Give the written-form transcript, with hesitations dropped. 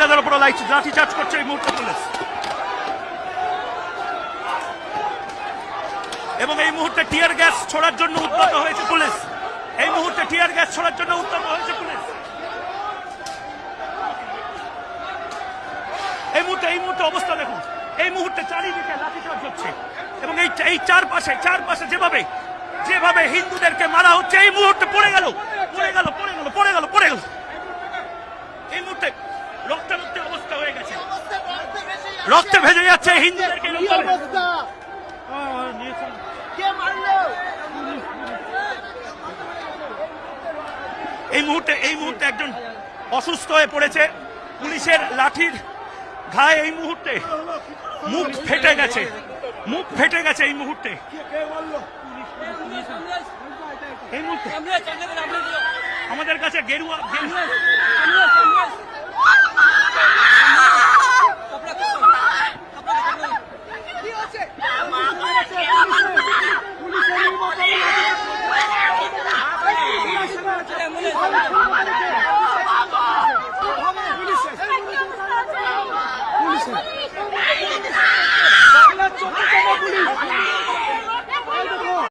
মহিলাদের উপর লাঠিচার্জ করছে এই মুহূর্তে পুলিশ, এবং এই মুহূর্তে টিয়ার গ্যাস ছোড়ার জন্য উদ্যত হয়েছে পুলিশ। এই মুহূর্তে টিয়ার গ্যাস ছোড়ার জন্য উদ্যত হয়েছে পুলিশ। এই মুহূর্তে অবস্থা দেখুন, এই মুহূর্তে চারিদিকে লাঠিচার্জ হচ্ছে, এবং এই চারপাশে যেভাবে হিন্দুদেরকে মারা হচ্ছে, এই মুহূর্তে পড়ে গেল। এই মুহূর্তে রক্তারক্ত অবস্থা হয়ে গেছে, রক্তে ভেজে যাচ্ছে হিন্দুদেরকে। এই মুহূর্তে একজন অসুস্থ হয়ে পড়েছে পুলিশের লাঠির ঘায়ে। এই মুহূর্তে মুখ ফেটে গেছে এই মুহূর্তে। আমাদের কাছে গেরুয়া পুলিশ